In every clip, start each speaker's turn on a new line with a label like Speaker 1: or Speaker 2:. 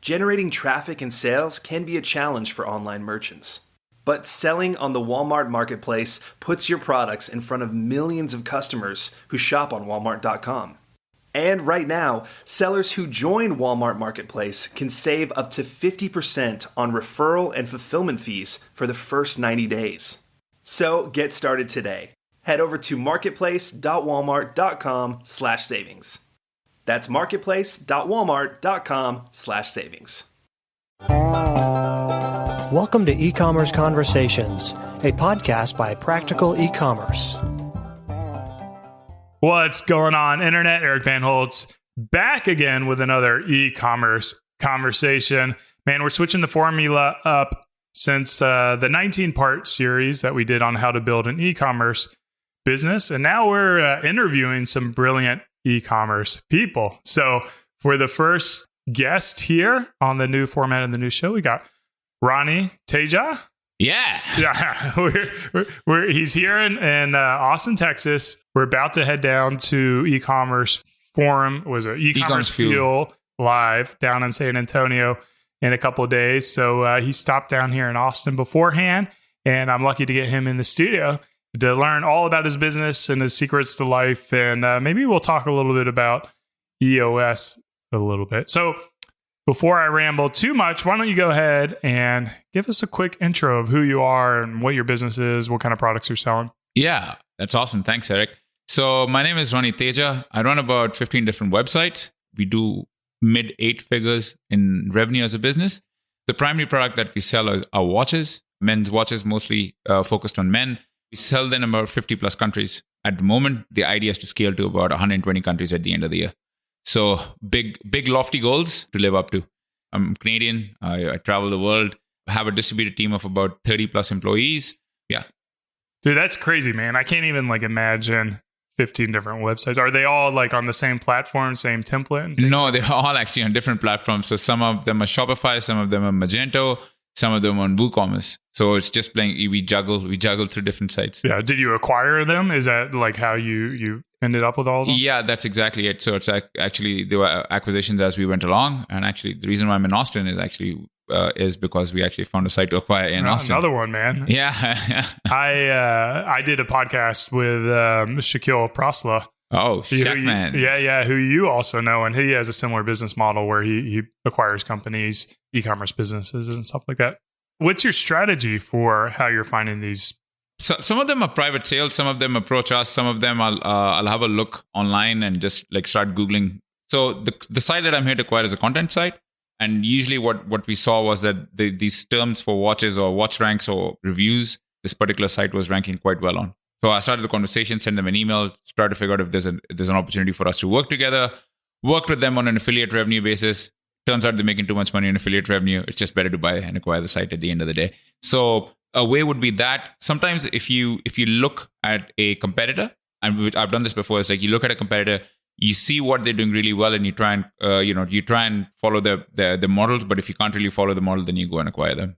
Speaker 1: Generating traffic and sales can be a challenge for online merchants. But selling on the Walmart Marketplace puts your products in front of millions of customers who shop on Walmart.com. And right now, sellers who join Walmart Marketplace can save up to 50% on referral and fulfillment fees for the first 90 days. So get started today. Head over to marketplace.walmart.com/savings. That's marketplace.walmart.com/savings.
Speaker 2: Welcome to E-Commerce Conversations, a podcast by Practical E-Commerce.
Speaker 3: What's going on, Internet? Eric Van Holtz back again with another e-commerce conversation. Man, we're switching the formula up since the 19-part series that we did on how to build an e-commerce business. And now we're interviewing some brilliant e-commerce people. So for the first guest here on the new format of the new show, we got Ronnie Teja.
Speaker 4: Yeah.
Speaker 3: He's here in Austin, Texas. We're about to head down to e-commerce forum. Was it e-commerce fuel live down in San Antonio in a couple of days. So he stopped down here in Austin beforehand, and I'm lucky to get him in the studio to learn all about his business and his secrets to life. And maybe we'll talk a little bit about EOS a little bit. So before I ramble too much, why don't you go ahead and give us a quick intro of who you are and what your business is, what kind of products you're selling?
Speaker 4: Yeah, that's awesome. Thanks, Eric. So my name is Ronnie Teja. I run about 15 different websites. We do mid 8 figures in revenue as a business. The primary product that we sell are watches, men's watches, mostly focused on men. We sell them in about 50 plus countries. At the moment, the idea is to scale to about 120 countries at the end of the year. So big, lofty goals to live up to. I'm Canadian. I travel the world. I have a distributed team of about 30 plus employees. Yeah.
Speaker 3: Dude, that's crazy, man. I can't even imagine 15 different websites. Are they all on the same platform, same template?
Speaker 4: No, they're all actually on different platforms. So some of them are Shopify, some of them are Magento, some of them on WooCommerce. So it's just we juggle through different sites.
Speaker 3: Yeah. Did you acquire them? Is that how you ended up with all of them?
Speaker 4: Yeah, that's exactly it. So it's actually there were acquisitions as we went along, and actually the reason why I'm in Austin is because we actually found a site to acquire in Austin.
Speaker 3: Another one, man.
Speaker 4: Yeah.
Speaker 3: I did a podcast with Shaquille Prosla.
Speaker 4: Oh, Shaq man.
Speaker 3: Yeah, who you also know, and he has a similar business model where he acquires companies, e-commerce businesses, and stuff like that. What's your strategy for how you're finding these?
Speaker 4: So some of them are private sales. Some of them approach us. Some of them I'll have a look online and just start Googling. So the site that I'm here to acquire is a content site. And usually what we saw was that these terms for watches or watch ranks or reviews, this particular site was ranking quite well on. So I started the conversation, sent them an email, try to figure out if there's an opportunity for us to work together. Worked with them on an affiliate revenue basis. Turns out they're making too much money in affiliate revenue. It's just better to buy and acquire the site at the end of the day. So a way would be that sometimes if you look at a competitor, and I've done this before, it's you look at a competitor, you see what they're doing really well, and you try and follow the models. But if you can't really follow the model, then you go and acquire them.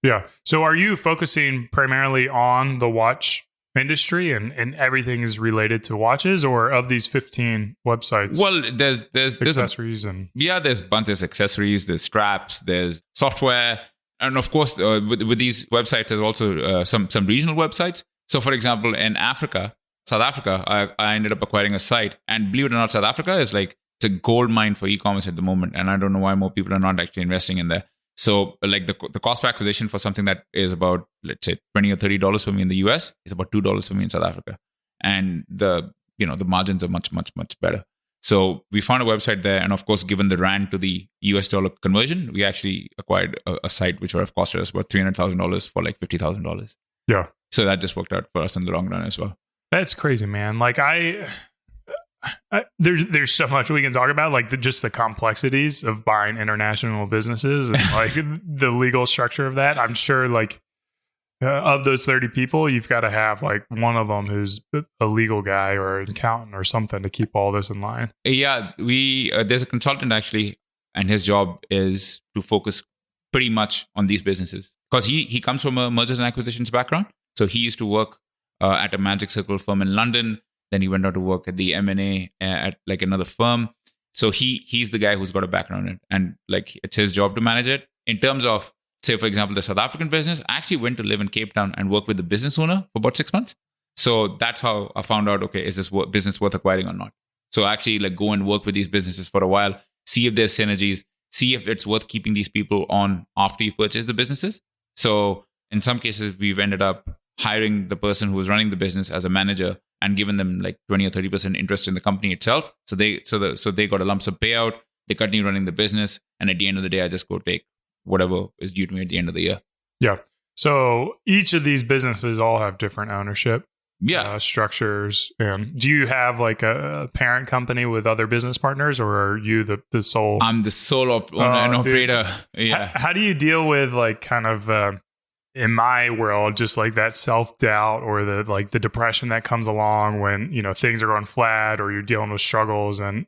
Speaker 3: Yeah. So are you focusing primarily on the watch industry and everything is related to watches, or of these 15 websites?
Speaker 4: Well, there's
Speaker 3: accessories
Speaker 4: there's a bunch of accessories, there's straps, there's software. And of course, with these websites, there's also some regional websites. So, for example, in South Africa, I ended up acquiring a site. And believe it or not, South Africa is it's a gold mine for e-commerce at the moment. And I don't know why more people are not actually investing in there. So, the cost of acquisition for something that is about, let's say, $20 or $30 for me in the US is about $2 for me in South Africa. And the margins are much, much, much better. So we found a website there, and of course, given the rand to the US dollar conversion, we actually acquired a site which would have costed us about $300,000 for $50,000.
Speaker 3: Yeah.
Speaker 4: So that just worked out for us in the long run as well.
Speaker 3: That's crazy, man. There's so much we can talk about, just the complexities of buying international businesses and the legal structure of that. I'm sure of those 30 people, you've got to have one of them who's a legal guy or an accountant or something to keep all this in line.
Speaker 4: Yeah, there's a consultant actually, and his job is to focus pretty much on these businesses because he comes from a mergers and acquisitions background. So he used to work at a Magic Circle firm in London. Then he went out to work at the M&A at another firm. So he's the guy who's got a background in it, and like it's his job to manage it. In terms of, say, for example, the South African business, I actually went to live in Cape Town and work with the business owner for about 6 months. So that's how I found out, okay, is this business worth acquiring or not? So actually like go and work with these businesses for a while, see if there's synergies, see if it's worth keeping these people on after you purchase the businesses. So in some cases, we've ended up hiring the person who was running the business as a manager and given them like 20 or 30% interest in the company itself. So they got a lump sum payout. They continue running the business. And at the end of the day, I just go take whatever is due to me at the end of the year.
Speaker 3: Yeah. So each of these businesses all have different ownership structures. And do you have like a parent company with other business partners, or are you the sole?
Speaker 4: I'm the sole owner and operator. Yeah.
Speaker 3: How do you deal with like kind of, in my world, just like that self-doubt or the depression that comes along when, you know, things are going flat or you're dealing with struggles and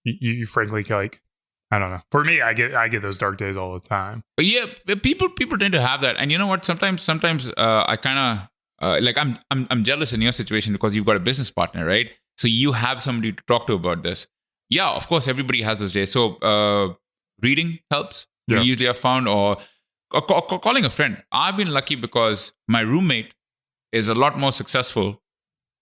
Speaker 3: you frankly, like, I don't know. For me, I get those dark days all the time.
Speaker 4: Yeah, people tend to have that, and you know what? Sometimes I kind of like I'm jealous in your situation because you've got a business partner, right? So you have somebody to talk to about this. Yeah, of course, everybody has those days. So reading helps. Yeah. Usually, I've found, or calling a friend. I've been lucky because my roommate is a lot more successful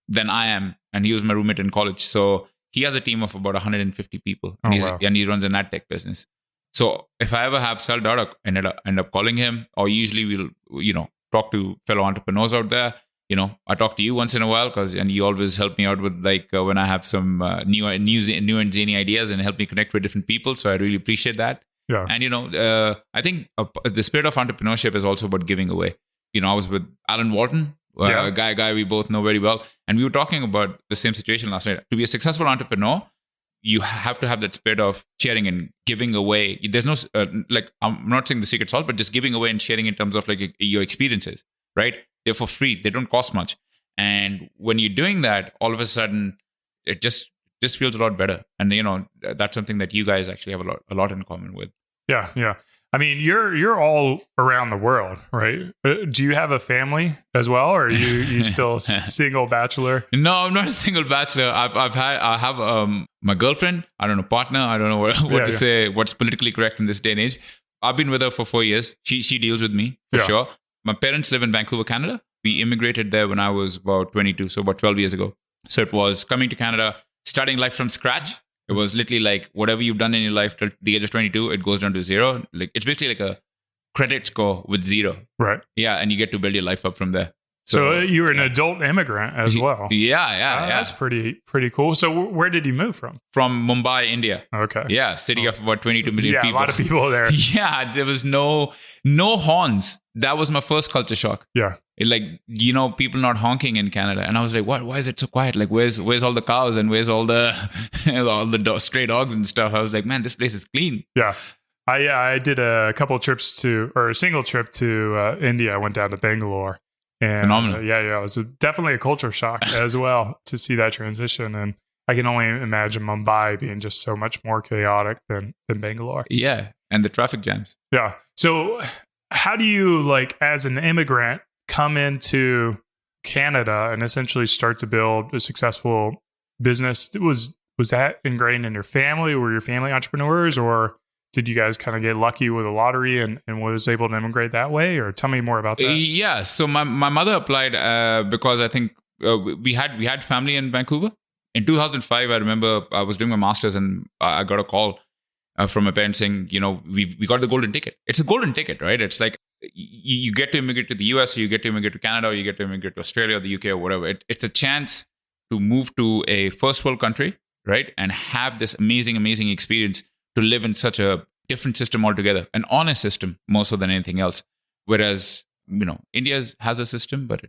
Speaker 4: than I am, and he was my roommate in college. So he has a team of about 150 people, and he runs an ad tech business. So if I ever have self-doubt, I end up calling him, or usually we'll, you know, talk to fellow entrepreneurs out there. You know, I talk to you once in a while and you always help me out with like when I have some new and zany ideas and help me connect with different people. So I really appreciate that.
Speaker 3: Yeah.
Speaker 4: And, you know, I think the spirit of entrepreneurship is also about giving away. You know, I was with Alan Walton, a guy we both know very well. And we were talking about the same situation last night. To be a successful entrepreneur, you have to have that spirit of sharing and giving away. There's no, like, I'm not saying the secret sauce, but just giving away and sharing in terms of like your experiences, right? They're for free. They don't cost much. And when you're doing that, all of a sudden, it just feels a lot better. And, you know, that's something that you guys actually have a lot in common with.
Speaker 3: Yeah, yeah. I mean, you're all around the world, right? Do you have a family as well, or are you still single bachelor?
Speaker 4: No, I'm not a single bachelor. I have my girlfriend. I don't know, partner. I don't know what to say. What's politically correct in this day and age? I've been with her for 4 years. She deals with me for sure. My parents live in Vancouver, Canada. We immigrated there when I was about 22, so about 12 years ago. So it was coming to Canada, starting life from scratch. It was literally like whatever you've done in your life till the age of 22, it goes down to zero. Like it's basically like a credit score with zero.
Speaker 3: Right.
Speaker 4: Yeah, and you get to build your life up from there.
Speaker 3: So you were an adult immigrant as well.
Speaker 4: Yeah.
Speaker 3: That's pretty cool. So where did you move from?
Speaker 4: From Mumbai, India.
Speaker 3: Okay.
Speaker 4: Yeah, city of about 22 million people.
Speaker 3: Yeah, a lot of people there.
Speaker 4: Yeah, there was no horns. That was my first culture shock.
Speaker 3: Yeah.
Speaker 4: Like, you know, people not honking in Canada. And I was like, what? Why is it so quiet? Like, where's all the cows and where's all the stray dogs and stuff? I was like, man, this place is clean.
Speaker 3: Yeah. I did a single trip to India. I went down to Bangalore. And,
Speaker 4: phenomenal.
Speaker 3: It was definitely a culture shock as well to see that transition. And I can only imagine Mumbai being just so much more chaotic than Bangalore.
Speaker 4: Yeah. And the traffic jams.
Speaker 3: Yeah. So how do you, like, as an immigrant, come into Canada and essentially start to build a successful business? Was that ingrained in your family? Were your family entrepreneurs, or did you guys kind of get lucky with a lottery and was able to immigrate that way? Or tell me more about that.
Speaker 4: Yeah. So my mother applied because I think we had family in Vancouver. In 2005, I remember I was doing my master's and I got a call from my parents saying, you know, we got the golden ticket. It's a golden ticket, right? It's like you get to immigrate to the US, or you get to immigrate to Canada, or you get to immigrate to Australia or the UK or whatever. It's a chance to move to a first world country, right? And have this amazing experience to live in such a different system altogether, an honest system more so than anything else. Whereas, you know, India has a system, but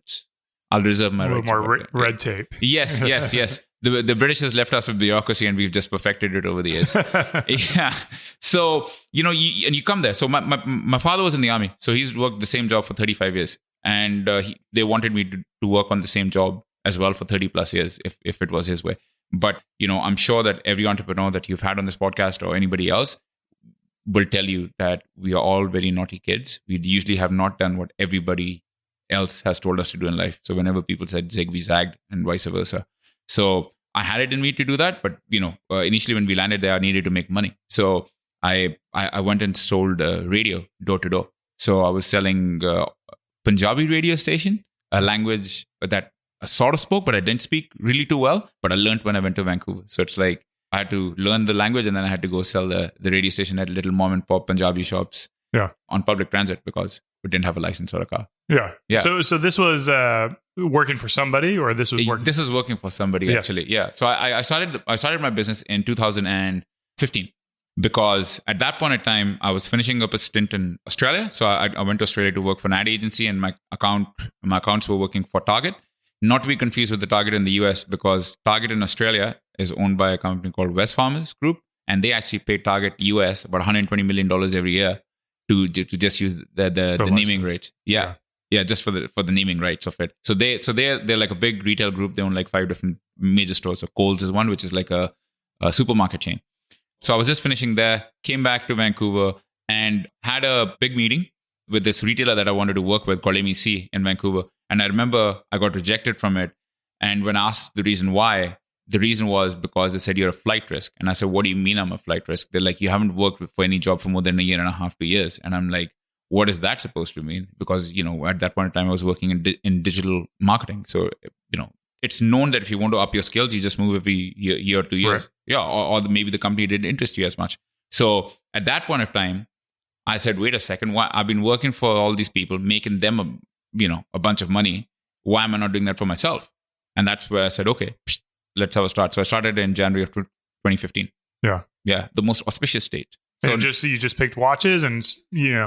Speaker 4: I'll reserve my rights.
Speaker 3: A little more red tape.
Speaker 4: Yes. The British has left us with bureaucracy, and we've just perfected it over the years. Yeah. So, you know, you come there. So my father was in the army. So he's worked the same job for 35 years. And they wanted me to work on the same job as well for 30 plus years if it was his way. But, you know, I'm sure that every entrepreneur that you've had on this podcast or anybody else will tell you that we are all very naughty kids. We usually have not done what everybody else has told us to do in life. So whenever people said zig, we zagged, and vice versa. So I had it in me to do that, but initially when we landed there, I needed to make money. So I went and sold radio door to door. So I was selling Punjabi radio station, a language that I sort of spoke, but I didn't speak really too well. But I learned when I went to Vancouver. So it's like I had to learn the language, and then I had to go sell the radio station at little mom and pop Punjabi shops on public transit because we didn't have a license or a car.
Speaker 3: Yeah. So this was working for somebody, or this was working?
Speaker 4: This was working for somebody, actually. Yeah. So I started my business in 2015 because at that point in time, I was finishing up a stint in Australia. So I went to Australia to work for an ad agency, and my accounts were working for Target. Not to be confused with the Target in the US, because Target in Australia is owned by a company called Wesfarmers Group, and they actually pay Target US about $120 million every year to just use the naming rights. Yeah, just for the naming rights of it. So they're like a big retail group. They own like 5 different major stores. So Kohl's is one, which is like a supermarket chain. So I was just finishing there, came back to Vancouver, and had a big meeting with this retailer that I wanted to work with called MEC in Vancouver. And I remember I got rejected from it. And when I asked the reason why, the reason was because they said you're a flight risk. And I said, what do you mean I'm a flight risk? They're like, you haven't worked for any job for more than 1.5 years, 2 years. And I'm like, what is that supposed to mean? Because, at that point in time, I was working in digital marketing. So, it's known that if you want to up your skills, you just move every year or 2 years. Right. Yeah. Or maybe the company didn't interest you as much. So at that point of time, I said, wait a second, why I've been working for all these people, making them a bunch of money. Why am I not doing that for myself? And that's where I said, okay, let's have a start. So I started in January of 2015.
Speaker 3: Yeah.
Speaker 4: Yeah. The most auspicious date.
Speaker 3: So you just picked watches and,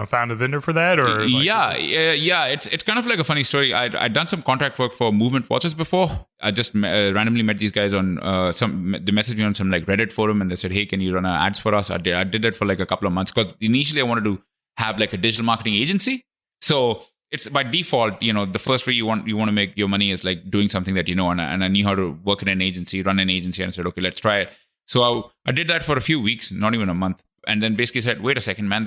Speaker 3: found a vendor for that, or?
Speaker 4: Yeah. It's kind of like a funny story. I'd done some contract work for Movement watches before. I just randomly met these guys on they messaged me on some like Reddit forum, and they said, hey, can you run ads for us? I did it for like a couple of months because initially I wanted to have like a digital marketing agency. So it's by default, the first way you want to make your money is like doing something that and I knew how to work in an agency, run an agency, and I said, okay, let's try it. So I did that for a few weeks, not even a month. And then basically said, wait a second, man,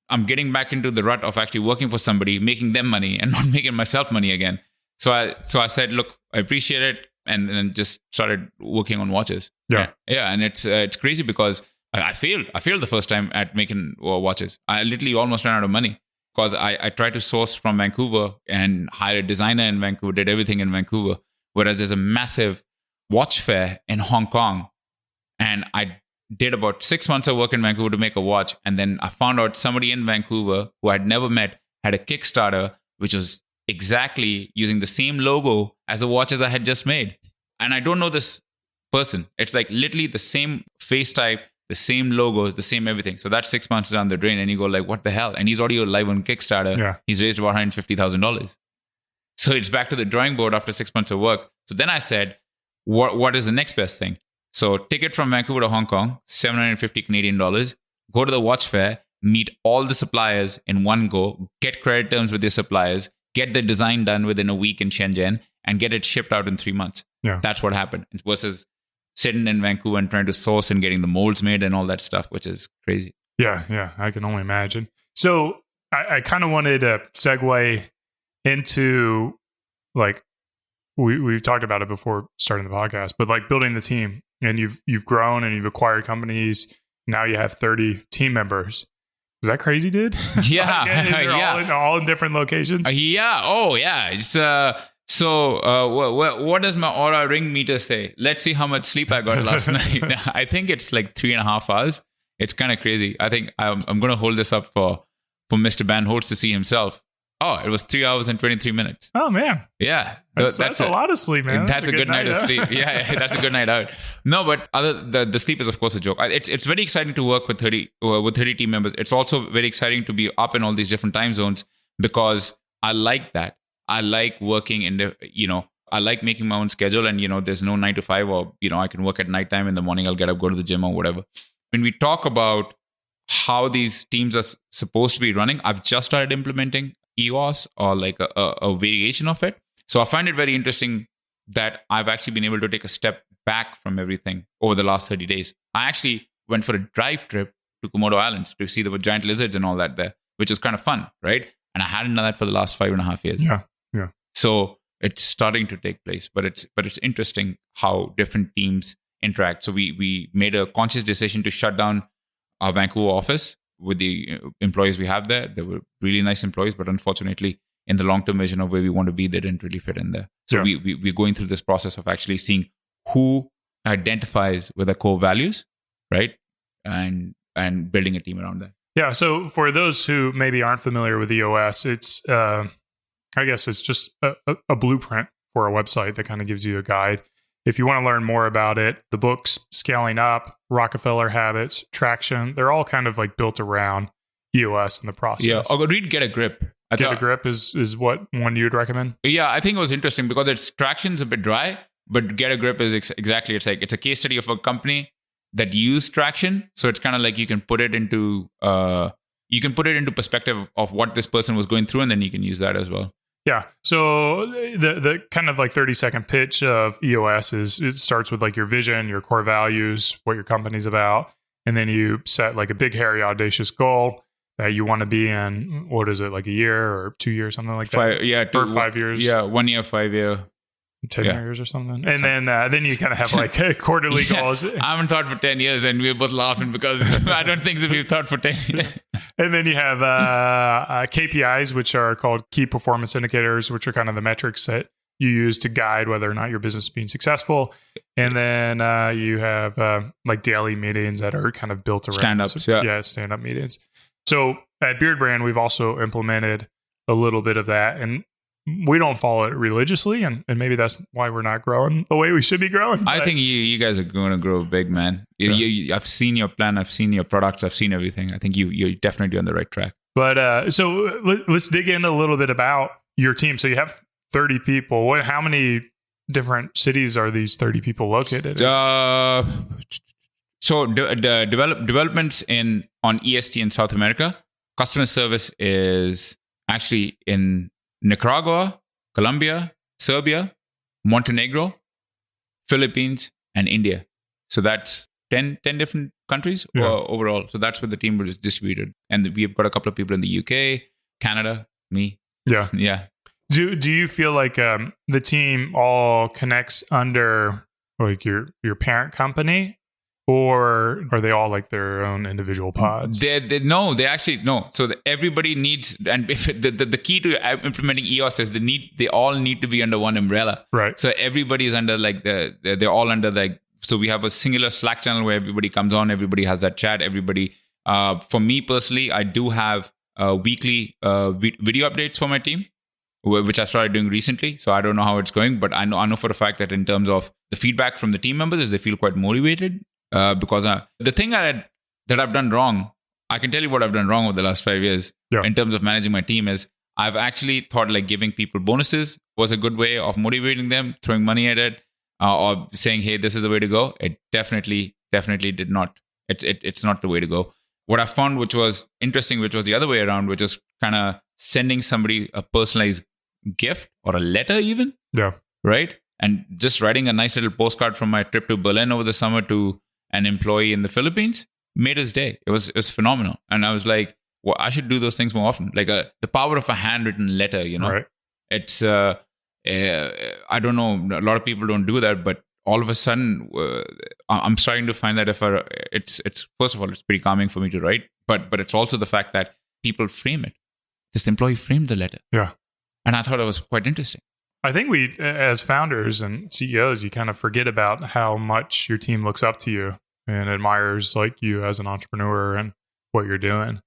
Speaker 4: I'm getting back into the rut of actually working for somebody, making them money and not making myself money again. So I said, look, I appreciate it. And then just started working on watches.
Speaker 3: Yeah.
Speaker 4: Yeah. And it's crazy because I failed the first time at making watches. I literally almost ran out of money because I tried to source from Vancouver and hire a designer in Vancouver, did everything in Vancouver. Whereas there's a massive watch fair in Hong Kong. And I did about 6 months of work in Vancouver to make a watch. And then I found out somebody in Vancouver who I'd never met had a Kickstarter, which was exactly using the same logo as the watches I had just made. And I don't know this person. It's like literally the same face type, the same logos, the same everything. So that's 6 months down the drain. And you go like, what the hell? And he's already live on Kickstarter.
Speaker 3: Yeah.
Speaker 4: He's raised about $150,000. So it's back to the drawing board after 6 months of work. So then I said, what is the next best thing? So ticket from Vancouver to Hong Kong, $750 Canadian. Go to the watch fair, meet all the suppliers in one go, get credit terms with your suppliers, get the design done within a week in Shenzhen, and get it shipped out in 3 months.
Speaker 3: Yeah.
Speaker 4: That's what happened. Versus sitting in Vancouver and trying to source and getting the molds made and all that stuff, which is crazy.
Speaker 3: Yeah. I can only imagine. So I kind of wanted to segue into like, we've talked about it before starting the podcast, but like building the team. And you've grown and you've acquired companies. Now you have 30 team members. Is that crazy, dude?
Speaker 4: Yeah.
Speaker 3: Like, all in different locations?
Speaker 4: Yeah. Oh, yeah. It's what does my Oura Ring meter say? Let's see how much sleep I got last night. I think it's like 3.5 hours. It's kind of crazy. I think I'm going to hold this up for Mr. Van Holtz to see himself. Oh, it was 3 hours and 23 minutes.
Speaker 3: Oh, man.
Speaker 4: Yeah.
Speaker 3: That's a lot of sleep, man.
Speaker 4: That's a good night of sleep. Yeah, that's a good night out. No, but the sleep is, of course, a joke. It's very exciting to work with 30 team members. It's also very exciting to be up in all these different time zones because I like that. I like working I like making my own schedule and, there's no 9 to 5 or, I can work at nighttime. In the morning, I'll get up, go to the gym or whatever. When we talk about how these teams are supposed to be running, I've just started implementing EOS or like a variation of it. So I find it very interesting that I've actually been able to take a step back from everything over the last 30 days. I actually went for a drive trip to Komodo Islands to see the giant lizards and all that there, which is kind of fun, right? And I hadn't done that for the last 5.5 years.
Speaker 3: Yeah.
Speaker 4: So It's starting to take place, but it's interesting how different teams interact. So we made a conscious decision to shut down our Vancouver office with the employees we have there. They were really nice employees, but unfortunately, in the long-term vision of where we want to be, they didn't really fit in there. So we're going through this process of actually seeing who identifies with the core values, right? And building a team around that.
Speaker 3: Yeah. So for those who maybe aren't familiar with EOS, it's I guess it's just a blueprint for a website that kind of gives you a guide. If you want to learn more about it, the books Scaling Up, Rockefeller Habits, Traction, they're all kind of like built around EOS in the process.
Speaker 4: Yeah. I'll read Get a Grip.
Speaker 3: Get a Grip is what one you'd recommend?
Speaker 4: Yeah, I think it was interesting because Traction's a bit dry, but Get a Grip is exactly, it's a case study of a company that used Traction. So it's kind of like you can put it into perspective of what this person was going through, and then you can use that as well.
Speaker 3: Yeah. So the kind of like 30-second pitch of EOS is it starts with like your vision, your core values, what your company's about, and then you set like a big, hairy, audacious goal that you want to be in. What is it, like a year or 2 years, something like that? Or 5 years.
Speaker 4: Yeah, 1 year, 5 year.
Speaker 3: 10 years or something. And then you kind of have like quarterly goals.
Speaker 4: I haven't thought for 10 years and we're both laughing because I don't think so we've thought for 10 years.
Speaker 3: And then you have KPIs, which are called key performance indicators, which are kind of the metrics that you use to guide whether or not your business is being successful. And then you have like daily meetings that are kind of built around
Speaker 4: stand-ups.
Speaker 3: Stand-up meetings. So at Beard Brand, we've also implemented a little bit of that. And we don't follow it religiously, and maybe that's why we're not growing the way we should be growing.
Speaker 4: I think you guys are going to grow big, man. I've seen your plan. I've seen your products. I've seen everything. I think you're definitely on the right track.
Speaker 3: But so let's dig in a little bit about your team. So you have 30 people. How many different cities are these 30 people located in?
Speaker 4: So the developments on EST in South America. Customer service is actually in Nicaragua, Colombia, Serbia, Montenegro, Philippines, and India. So that's 10 different countries overall. So that's where the team is distributed. And we've got a couple of people in the UK, Canada, me.
Speaker 3: Yeah.
Speaker 4: Yeah.
Speaker 3: Do you feel like the team all connects under like your parent company? Or are they all like their own individual pods?
Speaker 4: They actually no. So everybody needs, and the key to implementing EOS is they all need to be under one umbrella.
Speaker 3: Right.
Speaker 4: So everybody's under like they're all under like, so we have a singular Slack channel where everybody comes on, everybody has that chat, everybody. For me personally, I do have weekly video updates for my team, which I started doing recently. So I don't know how it's going, but I know for a fact that in terms of the feedback from the team members is they feel quite motivated. Because the thing that I've done wrong, I can tell you what I've done wrong over the last 5 years in terms of managing my team is I've actually thought like giving people bonuses was a good way of motivating them, throwing money at it, or saying, hey, this is the way to go. It definitely did not. It's not the way to go. What I found, which was interesting, which was the other way around, which is kind of sending somebody a personalized gift or a letter even.
Speaker 3: Yeah.
Speaker 4: Right. And just writing a nice little postcard from my trip to Berlin over the summer to an employee in the Philippines made his day. It was phenomenal. And I was like, well, I should do those things more often. Like the power of a handwritten letter, you know,
Speaker 3: right.
Speaker 4: It's, I don't know, a lot of people don't do that, but all of a sudden I'm starting to find that it's first of all, it's pretty calming for me to write, but it's also the fact that people frame it. This employee framed the letter.
Speaker 3: Yeah.
Speaker 4: And I thought it was quite interesting.
Speaker 3: I think we, as founders and CEOs, you kind of forget about how much your team looks up to you and admires like you as an entrepreneur and what you're doing.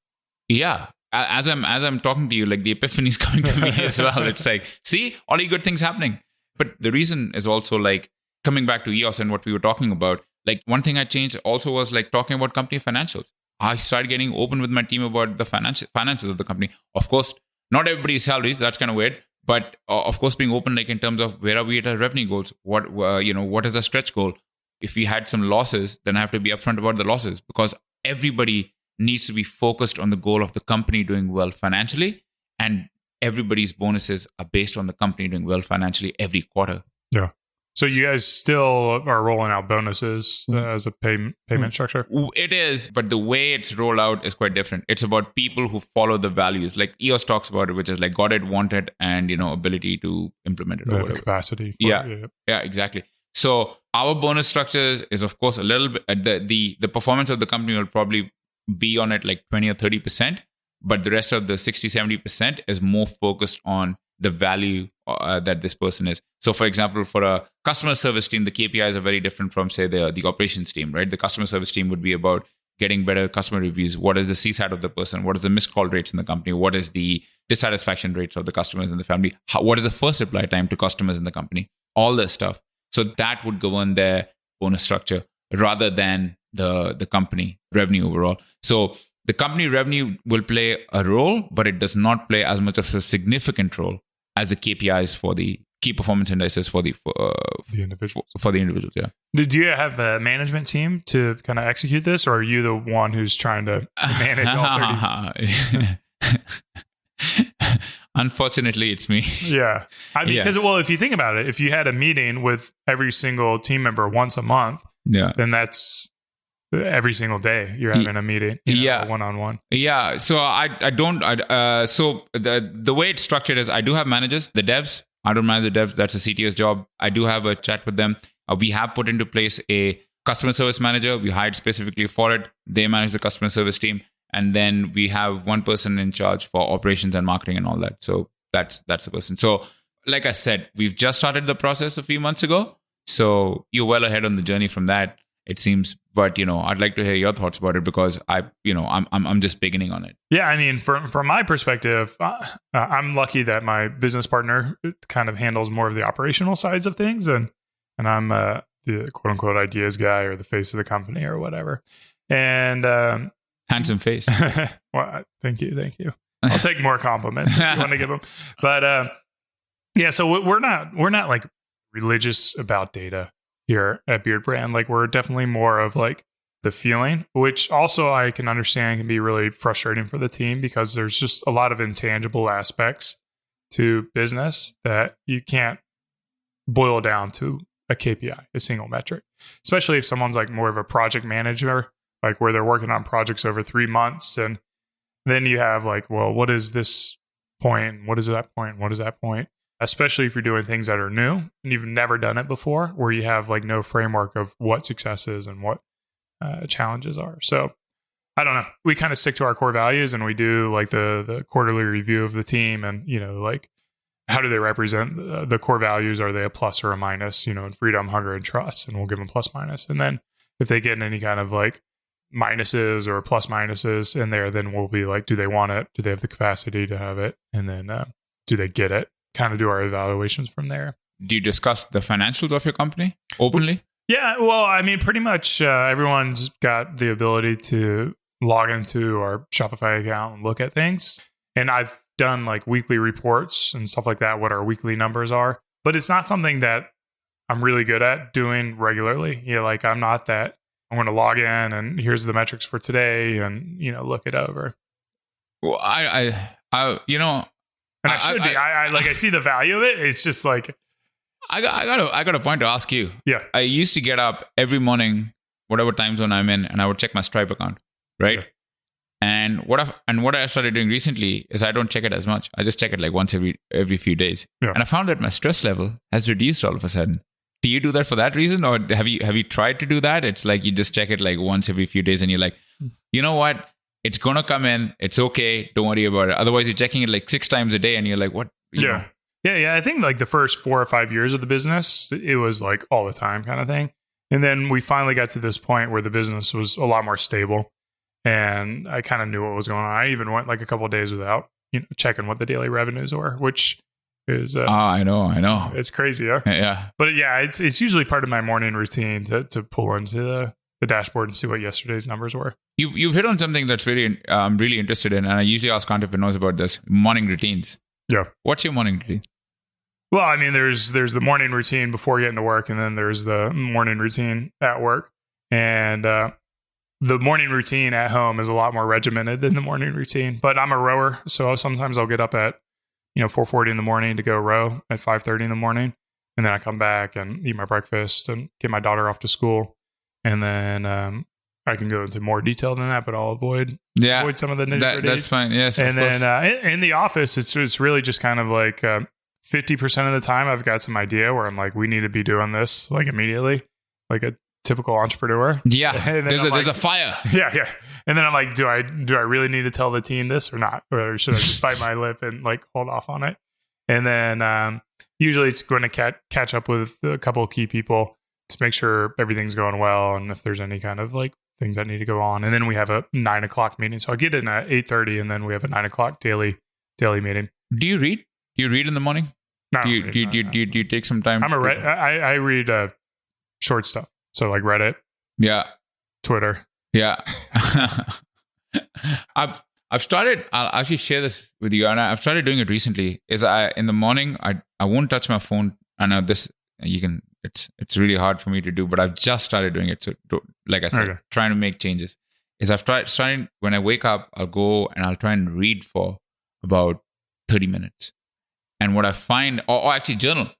Speaker 4: Yeah. As I'm talking to you, like the epiphany is coming to me as well. It's like, see, all the good things happening. But the reason is also like coming back to EOS and what we were talking about. Like one thing I changed also was like talking about company financials. I started getting open with my team about the finances of the company. Of course, not everybody's salaries. That's kind of weird. But of course, being open, like in terms of where are we at our revenue goals? What is our stretch goal? If we had some losses, then I have to be upfront about the losses because everybody needs to be focused on the goal of the company doing well financially, and everybody's bonuses are based on the company doing well financially every quarter.
Speaker 3: Yeah. So you guys still are rolling out bonuses as a payment structure?
Speaker 4: It is, but the way it's rolled out is quite different. It's about people who follow the values. Like EOS talks about it, which is like got it, want it, and ability to implement it.
Speaker 3: Or the capacity.
Speaker 4: Yeah, exactly. So our bonus structure is of course a little bit the performance of the company will probably be on it like 20 or 30%, but the rest of the 60-70% is more focused on the value that this person is. So for example, for a customer service team, the KPIs are very different from say the operations team, right? The customer service team would be about getting better customer reviews. What is the CSAT of the person? What is the missed call rates in the company? What is the dissatisfaction rates of the customers in the family? What is the first reply time to customers in the company? All this stuff. So that would govern their bonus structure rather than the company revenue overall. So the company revenue will play a role, but it does not play as much of a significant role as the KPIs for the key performance indices for the individuals. For the individuals, yeah.
Speaker 3: Do you have a management team to kind of execute this, or are you the one who's trying to manage all 30?
Speaker 4: Unfortunately, it's me.
Speaker 3: Yeah. I mean, because, well, if you think about it, if you had a meeting with every single team member once a month, then that's every single day you're having a meeting, one-on-one.
Speaker 4: Yeah. So so the way it's structured is I do have managers, the devs. I don't manage the devs. That's a CTO's job. I do have a chat with them. We have put into place a customer service manager. We hired specifically for it. They manage the customer service team. And then we have one person in charge for operations and marketing and all that. So that's the person. So like I said, we've just started the process a few months ago. So you're well ahead on the journey from that, it seems. But, I'd like to hear your thoughts about it because I'm just beginning on it.
Speaker 3: Yeah, I mean, from my perspective, I'm lucky that my business partner kind of handles more of the operational sides of things. And I'm the quote unquote ideas guy or the face of the company or whatever. And,
Speaker 4: handsome face.
Speaker 3: Well, thank you. I'll take more compliments if you want to give them. But so we're not like religious about data here at Beardbrand. Like we're definitely more of like the feeling, which also I can understand can be really frustrating for the team because there's just a lot of intangible aspects to business that you can't boil down to a KPI, a single metric, especially if someone's like more of a project manager, like where they're working on projects over 3 months. And then you have like, well, what is this point? What is that point? What is that point? Especially if you're doing things that are new and you've never done it before, where you have like no framework of what success is and what challenges are. So I don't know. We kind of stick to our core values and we do like the quarterly review of the team and, like how do they represent the core values? Are they a plus or a minus, in freedom, hunger, and trust? And we'll give them plus minus. And then if they get any kind of like minuses or plus minuses in there, then we'll be like, do they want it? Do they have the capacity to have it? And then do they get it? Kind of do our evaluations from there.
Speaker 4: Do you discuss the financials of your company openly?
Speaker 3: Yeah, well, I mean, pretty much everyone's got the ability to log into our Shopify account and look at things. And I've done like weekly reports and stuff like that, what our weekly numbers are. But it's not something that I'm really good at doing regularly. Like I'm not that I'm going to log in and here's the metrics for today and, look it over.
Speaker 4: Well, I
Speaker 3: and I should be. I see the value of it. It's just like
Speaker 4: I got a point to ask you.
Speaker 3: Yeah.
Speaker 4: I used to get up every morning, whatever time zone I'm in, and I would check my Stripe account, right? Yeah. And what I started doing recently is I don't check it as much. I just check it like once every few days. Yeah. And I found that my stress level has reduced all of a sudden. Do you do that for that reason, or have you tried to do that? It's like you just check it like once every few days, and you're like, you know what? It's gonna come in. It's okay. Don't worry about it. Otherwise, you're checking it like 6 times a day, and you're like, what?
Speaker 3: Yeah. I think like the first 4 or 5 years of the business, it was like all the time kind of thing. And then we finally got to this point where the business was a lot more stable, and I kind of knew what was going on. I even went like a couple of days without checking what the daily revenues were, which is
Speaker 4: I know.
Speaker 3: It's crazy, yeah.
Speaker 4: Yeah.
Speaker 3: But yeah, it's usually part of my morning routine to pull into the dashboard and see what yesterday's numbers were.
Speaker 4: You've hit on something that's really I'm really interested in, and I usually ask entrepreneurs about this: morning routines.
Speaker 3: Yeah.
Speaker 4: What's your morning routine?
Speaker 3: Well, I mean, there's the morning routine before getting to work, and then there's the morning routine at work. And the morning routine at home is a lot more regimented than the morning routine. But I'm a rower, so sometimes I'll get up at 4:40 in the morning to go row at 5:30 in the morning. and then I come back and eat my breakfast and get my daughter off to school. And then I can go into more detail than that, but I'll avoid some of the nitty-gritty.
Speaker 4: That's fine. Yes,
Speaker 3: and then in the office, it's really just kind of like 50% of the time I've got some idea where I'm like, we need to be doing this like immediately, like a typical entrepreneur.
Speaker 4: Yeah, there's a fire.
Speaker 3: Yeah. And then I'm like, do I really need to tell the team this or not? Or should I just bite my lip and like hold off on it? And then usually it's going to catch up with a couple of key people to make sure everything's going well and if there's any kind of like things that need to go on. And then we have a 9 o'clock meeting. So I get in at 8:30 and then we have a 9 o'clock daily meeting.
Speaker 4: Do you read? Do you read in the morning?
Speaker 3: No,
Speaker 4: do you take some time?
Speaker 3: I read short stuff. So like Reddit.
Speaker 4: Yeah.
Speaker 3: Twitter.
Speaker 4: Yeah. I've started, I'll actually share this with you, and I've started doing it recently, is in the morning, I won't touch my phone. I know this, it's really hard for me to do, but I've just started doing it. So like I said, trying to make changes. Is I've started, when I wake up, I'll go and I'll try and read for about 30 minutes. And what I find, or actually journal.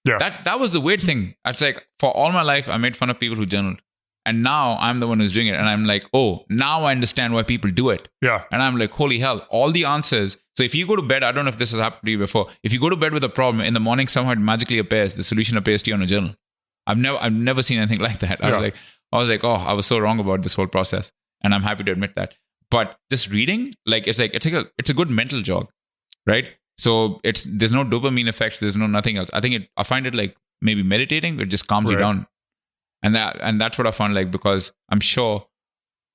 Speaker 4: Yeah. That was the weird thing. It's like, for all my life, I made fun of people who journaled. And now I'm the one who's doing it. And I'm like, oh, now I understand why people do it.
Speaker 3: Yeah.
Speaker 4: And I'm like, holy hell, all the answers. So if you go to bed, I don't know if this has happened to you before. If you go to bed with a problem, in the morning, somehow it magically appears. The solution appears to you on a journal. I've never seen anything like that. I was like, oh, I was so wrong about this whole process. And I'm happy to admit that. But just reading, like, it's a good mental jog, right? So there's no dopamine effects. There's no nothing else. I find it like maybe meditating. It just calms you down. And that's what I found, like, because I'm sure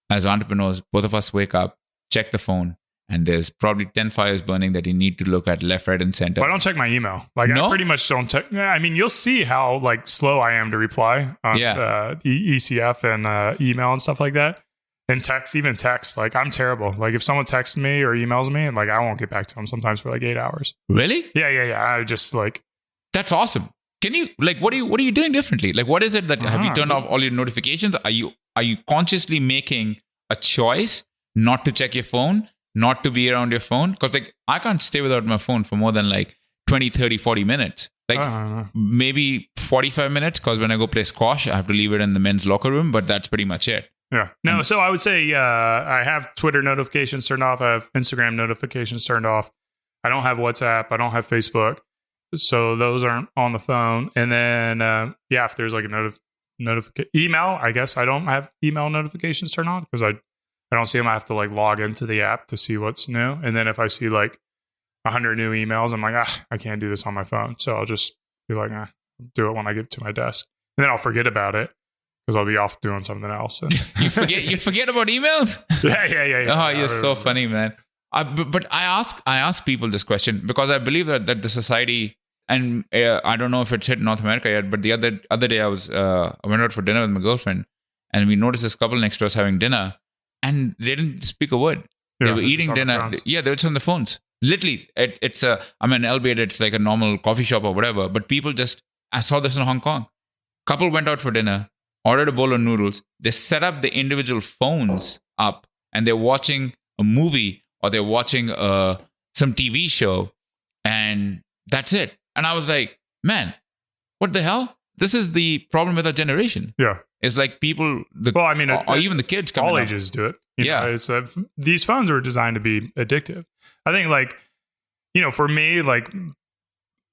Speaker 4: as entrepreneurs, both of us wake up, check the phone, and there's probably 10 fires burning that you need to look at left, right, and center.
Speaker 3: Well, I don't check my email. Like, no? I pretty much don't check. I mean, you'll see how like slow I am to reply on ECF and email and stuff like that. And even text, like I'm terrible. Like if someone texts me or emails me, and like I won't get back to them sometimes for like 8 hours.
Speaker 4: Really?
Speaker 3: Yeah. I just like,
Speaker 4: that's awesome. Can you, like, what are you doing differently? Like, what is it that have you turned off all your notifications? Are you consciously making a choice not to check your phone, not to be around your phone? Because like I can't stay without my phone for more than like 20, 30, 40 minutes. Like maybe 45 minutes, because when I go play squash, I have to leave it in the men's locker room, but that's pretty much it.
Speaker 3: Yeah. No, so I would say I have Twitter notifications turned off. I have Instagram notifications turned off. I don't have WhatsApp. I don't have Facebook. So those aren't on the phone. And then, if there's like a notification, email, I guess I don't have email notifications turned on because I don't see them. I have to like log into the app to see what's new. And then if I see like 100 new emails, I'm like, I can't do this on my phone. So I'll just be like, do it when I get to my desk. And then I'll forget about it because I'll be off doing something else. And
Speaker 4: you forget about emails?
Speaker 3: Yeah.
Speaker 4: Oh, you're so funny, man. But I ask people this question because I believe that the society, and I don't know if it's hit North America yet, but the other day I went out for dinner with my girlfriend, and we noticed this couple next to us having dinner, and they didn't speak a word. They were eating dinner. They were just on the phones. Literally, albeit it's like a normal coffee shop or whatever, but people I saw this in Hong Kong. Couple went out for dinner, ordered a bowl of noodles. They set up the individual phones up, and they're watching a movie or they're watching some TV show, and that's it. And I was like, man, what the hell? This is the problem with our generation.
Speaker 3: Yeah.
Speaker 4: It's like people, or even the kids
Speaker 3: all ages do it. It's, these phones were designed to be addictive. I think like, for me, like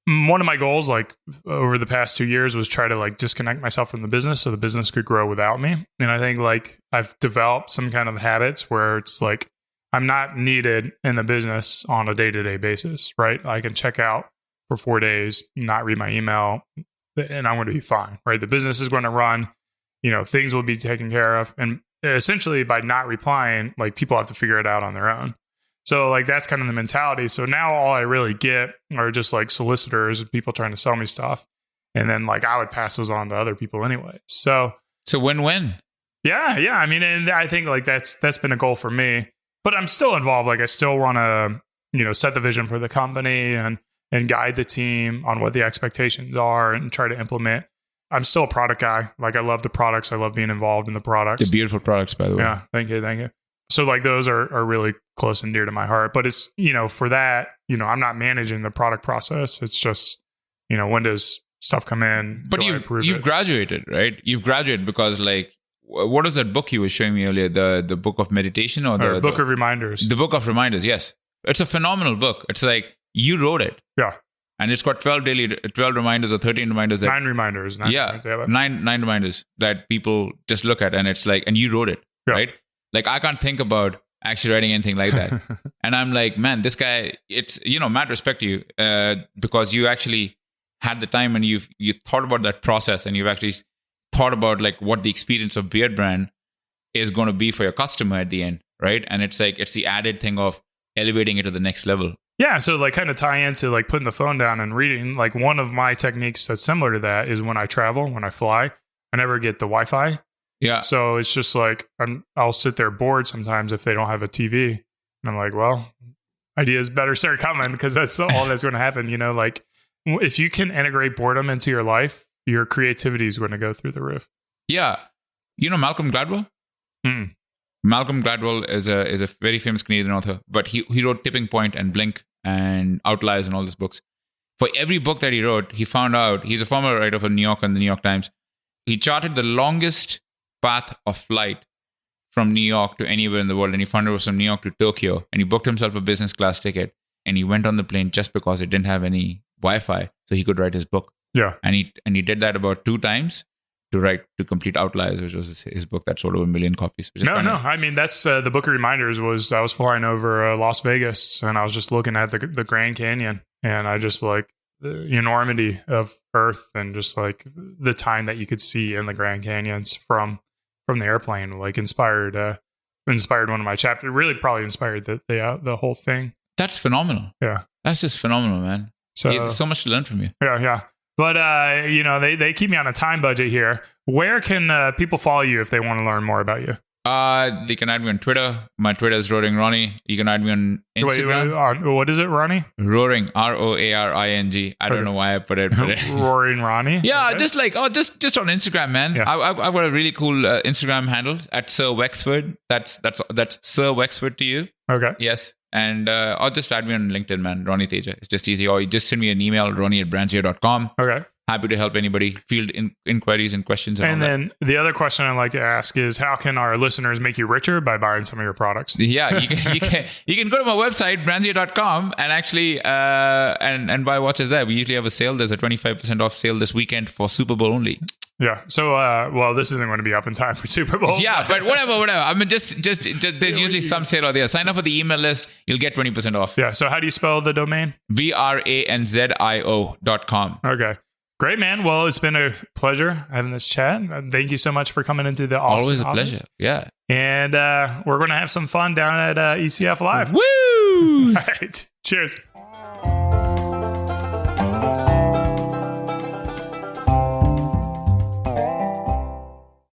Speaker 3: one of my goals, like over the past 2 years was try to like disconnect myself from the business so the business could grow without me. And I think like I've developed some kind of habits where it's like, I'm not needed in the business on a day-to-day basis, right? I can check out for 4 days, not read my email, and I'm going to be fine, right? The business is going to run, things will be taken care of. And essentially by not replying, like people have to figure it out on their own. So like, that's kind of the mentality. So now all I really get are just like solicitors and people trying to sell me stuff. And then like, I would pass those on to other people anyway. So
Speaker 4: win-win.
Speaker 3: Yeah. I mean, and I think like that's been a goal for me, but I'm still involved. Like I still want to, set the vision for the company and guide the team on what the expectations are and try to implement. I'm still a product guy. Like I love the products. I love being involved in the products.
Speaker 4: They're beautiful products, by the way.
Speaker 3: Yeah. Thank you. So like those are really close and dear to my heart, but it's, for that, I'm not managing the product process. It's just, when does stuff come in.
Speaker 4: But you've graduated, right? You've graduated because like, what was that book you were showing me earlier? The book of meditation or the
Speaker 3: book of reminders?
Speaker 4: The book of reminders, yes. It's a phenomenal book. It's like you wrote it.
Speaker 3: Yeah.
Speaker 4: And it's got 12 reminders or 13 reminders.
Speaker 3: 9 reminders.
Speaker 4: 9 reminders that people just look at. And it's like, and you wrote it, right? Like I can't think about actually writing anything like that. And I'm like, man, this guy, it's, mad respect to you because you actually had the time and you thought about that process and you've actually thought about like what the experience of Beard Brand is going to be for your customer at the end, right? And it's like, it's the added thing of elevating it to the next level.
Speaker 3: Yeah, so like kind of tie into like putting the phone down and reading. Like one of my techniques that's similar to that is when I travel, when I fly, I never get the Wi-Fi.
Speaker 4: Yeah.
Speaker 3: So it's just like I'll sit there bored sometimes if they don't have a TV. And I'm like, well, ideas better start coming because that's all that's going to happen. Like if you can integrate boredom into your life, your creativity is going to go through the roof.
Speaker 4: Yeah. Malcolm Gladwell? Malcolm Gladwell is a very famous Canadian author, but he wrote Tipping Point and Blink and Outliers and all these books. For every book that he wrote, he found out, he's a former writer for New York and the New York Times, he charted the longest path of flight from New York to anywhere in the world, and he found it was from New York to Tokyo, and he booked himself a business class ticket, and he went on the plane just because it didn't have any Wi-Fi, so he could write his book.
Speaker 3: Yeah.
Speaker 4: And he did that about 2 times. To complete Outliers, which was his book that sold over 1 million copies.
Speaker 3: No. I mean, that's the book of reminders. I was flying over Las Vegas and I was just looking at the Grand Canyon, and I just like the enormity of Earth and just like the time that you could see in the Grand Canyons from the airplane. Like inspired one of my chapters. Really, probably inspired the whole thing.
Speaker 4: That's phenomenal.
Speaker 3: Yeah,
Speaker 4: that's just phenomenal, man. So there's so much to learn from you.
Speaker 3: Yeah. But, they keep me on a time budget here. Where can people follow you if they want to learn more about you?
Speaker 4: They can add me on Twitter. My Twitter is Roaring Ronnie. You can add me on Instagram.
Speaker 3: Wait, what is it, Ronnie?
Speaker 4: Roaring, ROARING. I don't know why I put it.
Speaker 3: Roaring Ronnie?
Speaker 4: Yeah, okay. Just on Instagram, man. Yeah. I've got a really cool Instagram handle at Sir Wexford. That's Sir Wexford to you.
Speaker 3: Okay.
Speaker 4: Yes. And or just add me on LinkedIn, man. Ronnie Teja. It's just easy. Or you just send me an email, ronnie@brandsio.com.
Speaker 3: Okay.
Speaker 4: Happy to help anybody field inquiries and questions.
Speaker 3: And then the other question I'd like to ask is, how can our listeners make you richer by buying some of your products?
Speaker 4: Yeah, you can go to my website, brandsio.com, and actually and buy watches there. We usually have a sale. There's a 25% off sale this weekend for Super Bowl only.
Speaker 3: Yeah. So, this isn't going to be up in time for Super Bowl.
Speaker 4: Yeah, but whatever. I mean, just there's usually some sale out there. Sign up for the email list. You'll get 20% off.
Speaker 3: Yeah. So how do you spell the domain?
Speaker 4: branzio.com.
Speaker 3: Okay. Great, man. Well, it's been a pleasure having this chat. Thank you so much for coming into the Austin
Speaker 4: Always a
Speaker 3: office.
Speaker 4: pleasure. Yeah.
Speaker 3: And we're going to have some fun down at ECF Live.
Speaker 4: Woo!
Speaker 3: All right. Cheers.